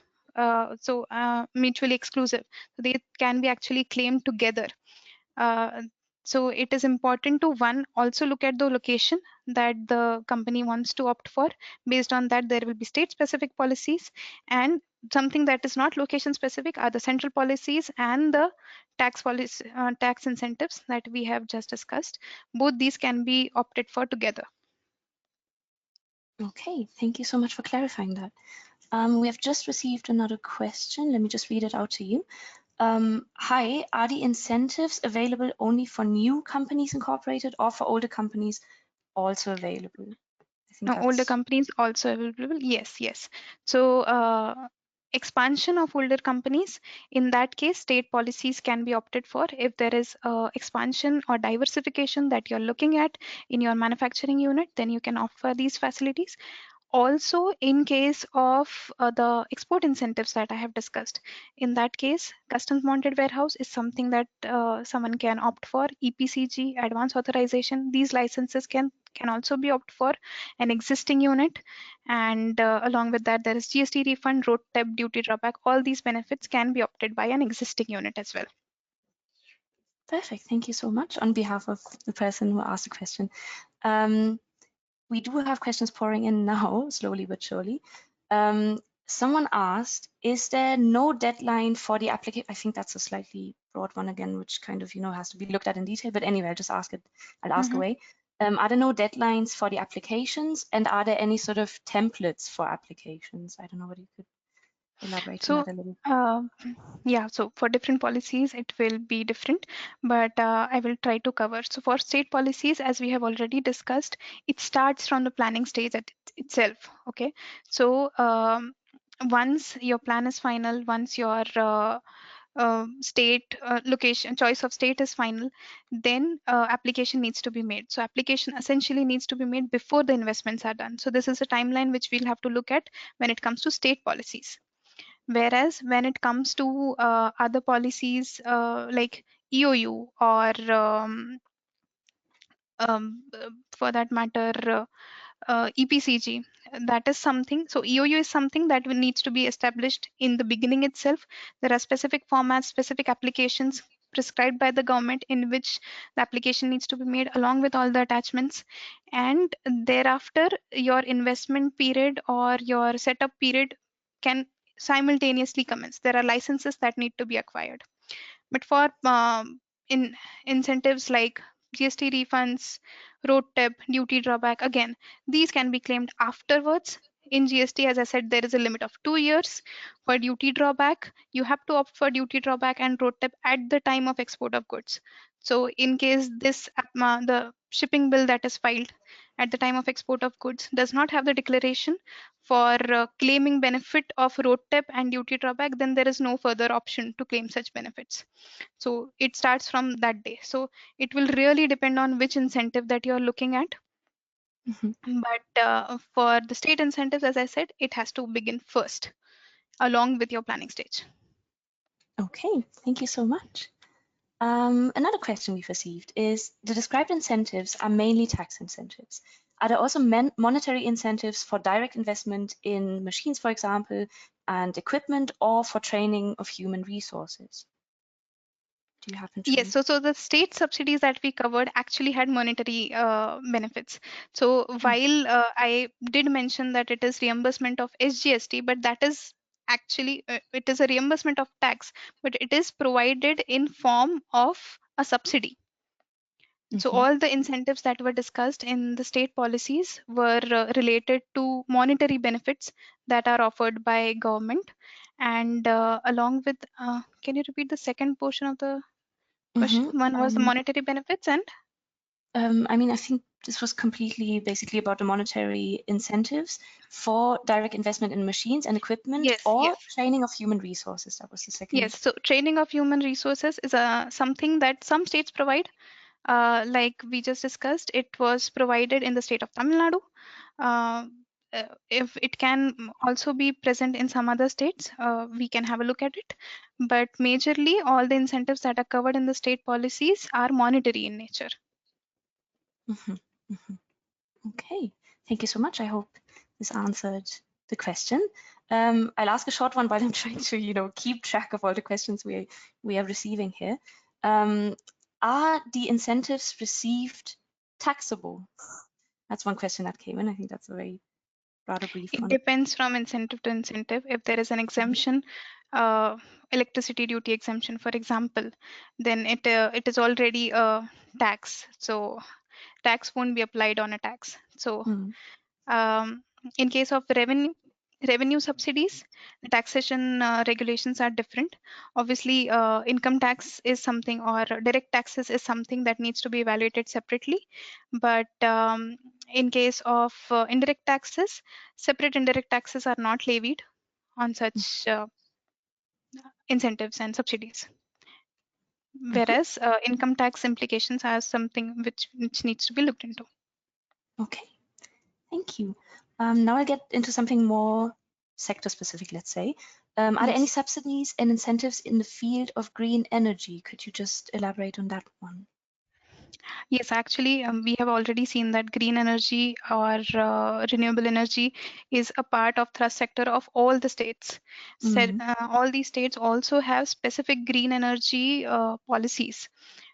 mutually exclusive. So they can be actually claimed together. Uh, so it is important to also look at the location that the company wants to opt for. Based on that, there will be state specific policies, and something that is not location specific are the central policies and the tax policy, tax incentives that we have just discussed. Both these can be opted for together. Okay, thank you so much for clarifying that. We have just received another question. Let me just read it out to you. Hi, are the incentives available only for new companies incorporated or for older companies also available? I think Older that's companies also available. Yes. So expansion of older companies, in that case, state policies can be opted for. If there is expansion or diversification that you're looking at in your manufacturing unit, then you can offer these facilities. Also, in case of the export incentives that I have discussed, in that case, customs mounted warehouse is something that someone can opt for. EPCG, advance authorization, these licenses can also be opt for an existing unit. And along with that, there is GST refund, road tab, duty drawback. All these benefits can be opted by an existing unit as well. perfect. Thank you so much on behalf of the person who asked the question. We do have questions pouring in now, slowly but surely. Someone asked, is there no deadline for the application? I think that's a slightly broad one again, which kind of, has to be looked at in detail. But anyway, I'll just ask it. I'll ask away. Are there no deadlines for the applications? And are there any sort of templates for applications? I don't know what you could elaborate on So that a little. yeah, so for different policies, it will be different, but I will try to cover. So for state policies, as we have already discussed, it starts from the planning stage itself. Okay, so once your plan is final, once your state location choice of state is final, then application needs to be made. So application essentially needs to be made before the investments are done. So this is a timeline which we'll have to look at when it comes to state policies. Whereas when it comes to other policies like EOU or for that matter, EPCG. That is something. So EOU is something that needs to be established in the beginning itself. There are specific formats, specific applications prescribed by the government in which the application needs to be made along with all the attachments, and thereafter your investment period or your setup period can simultaneously commence. There are licenses that need to be acquired. But for in incentives like GST refunds, road tip, duty drawback, again, these can be claimed afterwards. In GST, as I said, there is a limit of 2 years. For duty drawback, you have to opt for duty drawback and road tip at the time of export of goods. So in case this the shipping bill that is filed at the time of export of goods does not have the declaration for claiming benefit of road tip and duty drawback, then there is no further option to claim such benefits. So it starts from that day. So it will really depend on which incentive that you're looking at. But for the state incentives, as I said, it has to begin first along with your planning stage. Okay, thank you so much. Another question we've received is, the described incentives are mainly tax incentives. Are there also monetary incentives for direct investment in machines, for example, and equipment, or for training of human resources? Do you happen to? Yes, so the state subsidies that we covered actually had monetary benefits. So while I did mention that it is reimbursement of SGST, but that is actually it is a reimbursement of tax, but it is provided in form of a subsidy. So all the incentives that were discussed in the state policies were related to monetary benefits that are offered by government, and along with can you repeat the second portion of the question? One was the monetary benefits, and I mean, I think this was completely basically about the monetary incentives for direct investment in machines and equipment, yes, or yes, training of human resources. That was the second. yes. So training of human resources is something that some states provide. Like we just discussed, it was provided in the state of Tamil Nadu. If it can also be present in some other states, we can have a look at it. But majorly, all the incentives that are covered in the state policies are monetary in nature. Okay, thank you so much. I hope this answered the question. I'll ask a short one while I'm trying to, keep track of all the questions we are receiving here. Are the incentives received taxable? That's one question that came in. I think that's a very rather brief It one. depends from incentive to incentive. If there is an exemption, electricity duty exemption, for example, then it is already a tax. So tax won't be applied on a tax. So in case of revenue subsidies, the taxation regulations are different. Obviously, income tax is something, or direct taxes is something that needs to be evaluated separately. But in case of indirect taxes, separate indirect taxes are not levied on such incentives and subsidies. Whereas income tax implications are something which needs to be looked into. Okay, thank you. Now I'll get into something more sector specific, let's say. Are there any subsidies and incentives in the field of green energy? Could you just elaborate on that one? Yes, actually, we have already seen that green energy or renewable energy is a part of thrust sector of all the states. All these states also have specific green energy policies,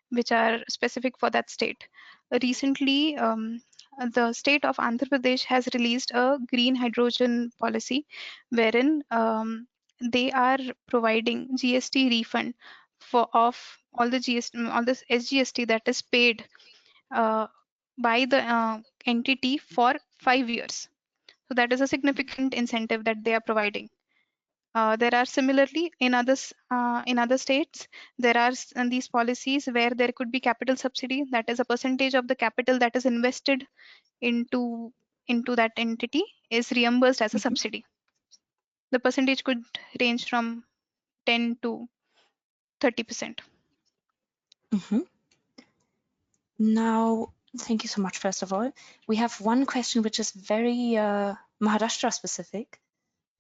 which are specific for that state. Recently, the state of Andhra Pradesh has released a green hydrogen policy, wherein they are providing GST refund of all the all this SGST that is paid by the entity for 5 years. So that is a significant incentive that they are providing. There are similarly in other states, there are these policies where there could be capital subsidy, that is a percentage of the capital that is invested into that entity is reimbursed as a subsidy. The percentage could range from 10 to 30%. Now, thank you so much, first of all. We have one question which is very Maharashtra specific.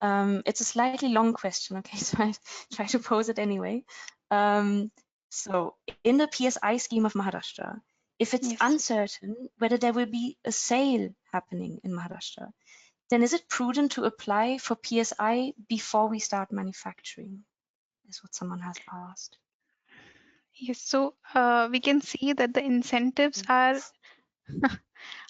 It's a slightly long question, okay, so I try to pose it anyway. So in the PSI scheme of Maharashtra, If it's Yes. uncertain whether there will be a sale happening in Maharashtra, then is it prudent to apply for PSI before we start manufacturing? Is what someone has asked. Yes. So we can see that the incentives are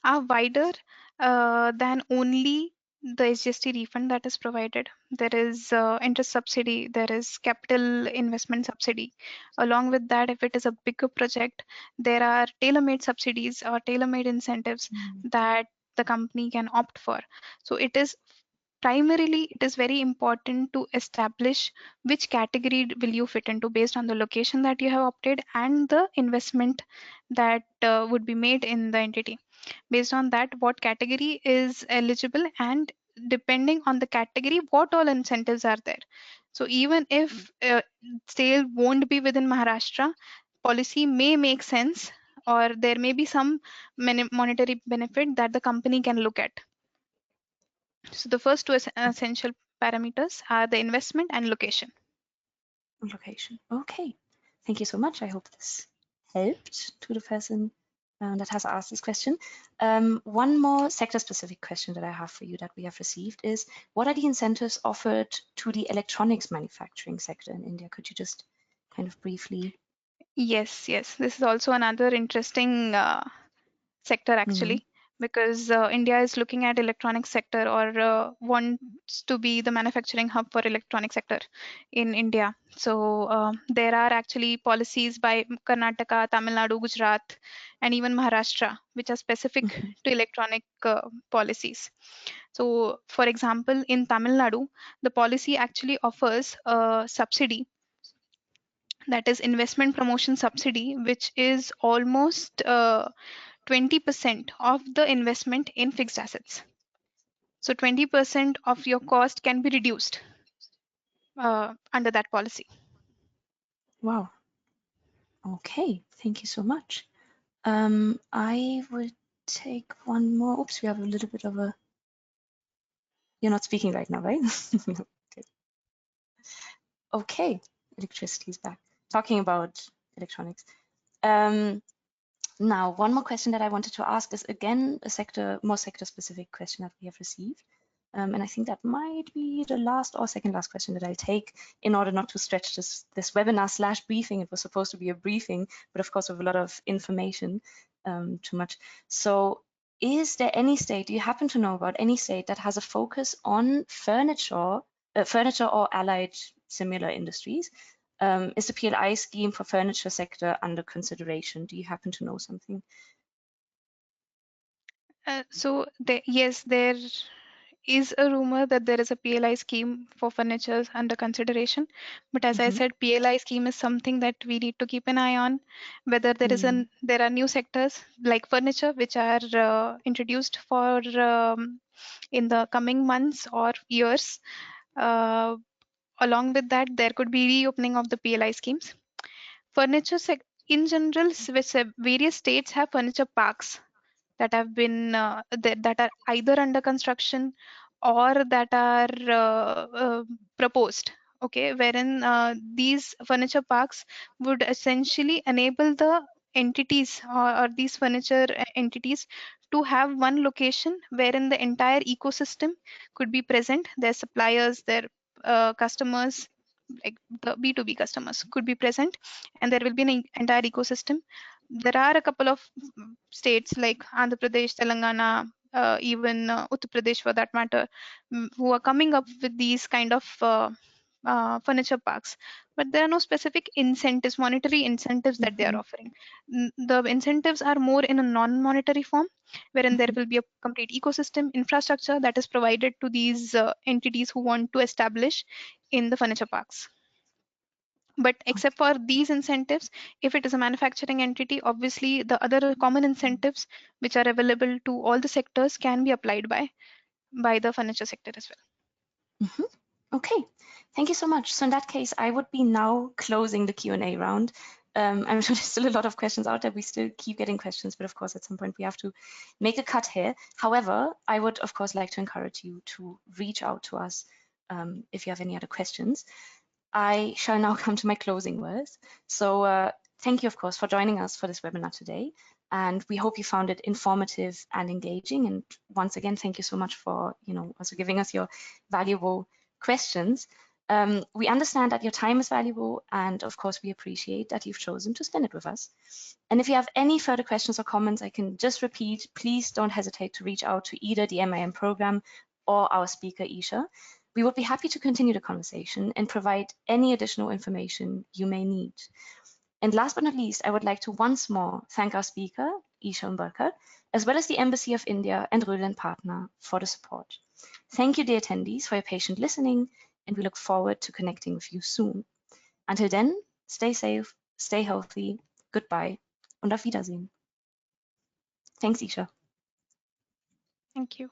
wider than only the SGST refund that is provided. There is interest subsidy, there is capital investment subsidy. Along with that, if it is a bigger project, there are tailor-made subsidies or tailor-made incentives that the company can opt for. So it is primarily, it is very important to establish which category will you fit into based on the location that you have opted and the investment that would be made in the entity. Based on that, what category is eligible, and depending on the category, what all incentives are there. So even if sale won't be within Maharashtra, policy may make sense, or there may be some monetary benefit that the company can look at. So the first two essential parameters are the investment and location. Location. Okay. Thank you so much. I hope this helped to the person that has asked this question. One more sector-specific question that I have for you that we have received is, what are the incentives offered to the electronics manufacturing sector in India? Could you just kind of briefly? Yes, yes. This is also another interesting sector actually, because India is looking at electronic sector, or wants to be the manufacturing hub for electronic sector in India. So there are actually policies by Karnataka, Tamil Nadu, Gujarat, and even Maharashtra, which are specific to electronic policies. So for example, in Tamil Nadu, the policy actually offers a subsidy, that is investment promotion subsidy, which is almost 20% of the investment in fixed assets. So 20% of your cost can be reduced under that policy. Wow. Okay. Thank you so much. I will take one more. Oops, we have a little bit of a. You're not speaking right now, right? Okay. Okay. Electricity is back. Talking about electronics. Now, one more question that I wanted to ask is again a more sector-specific question that we have received. And I think that might be the last or second last question that I'll take in order not to stretch this webinar / briefing. It was supposed to be a briefing, but of course with a lot of information, too much. So is there any state, do you happen to know about any state that has a focus on furniture or allied similar industries? Is the PLI scheme for furniture sector under consideration? Do you happen to know something? Yes, there is a rumor that there is a PLI scheme for furniture under consideration. But as I said, PLI scheme is something that we need to keep an eye on. Whether there are new sectors like furniture which are introduced for in the coming months or years. Along with that, there could be reopening of the PLI schemes. Furniture in general, various states have furniture parks that have been that are either under construction or that are proposed, okay, wherein these furniture parks would essentially enable the entities, or these furniture entities, to have one location wherein the entire ecosystem could be present. Their suppliers, their customers, like the B2B customers could be present, and there will be an entire ecosystem. There are a couple of states like Andhra Pradesh, Telangana, even Uttar Pradesh for that matter, who are coming up with these kind of furniture parks. But there are no specific incentives, monetary incentives that they are offering. The incentives are more in a non-monetary form, wherein there will be a complete ecosystem infrastructure that is provided to these entities who want to establish in the furniture parks. But except for these incentives, if it is a manufacturing entity, obviously the other common incentives which are available to all the sectors can be applied by the furniture sector as well. Okay, thank you so much. So in that case, I would be now closing the Q&A round. I'm sure there's still a lot of questions out there. We still keep getting questions, but of course, at some point we have to make a cut here. However, I would, of course, like to encourage you to reach out to us if you have any other questions. I shall now come to my closing words. So thank you, of course, for joining us for this webinar today. And we hope you found it informative and engaging. And once again, thank you so much for, also giving us your valuable questions. We understand that your time is valuable, and of course, we appreciate that you've chosen to spend it with us. And if you have any further questions or comments, I can just repeat, please don't hesitate to reach out to either the MIIM program or our speaker, Isha. We would be happy to continue the conversation and provide any additional information you may need. And last but not least, I would like to once more thank our speaker, Isha Umberkar, as well as the Embassy of India and Röhl & Partner for the support. Thank you, dear attendees, for your patient listening, and we look forward to connecting with you soon. Until then, stay safe, stay healthy, goodbye, und auf Wiedersehen. Thanks, Isha. Thank you.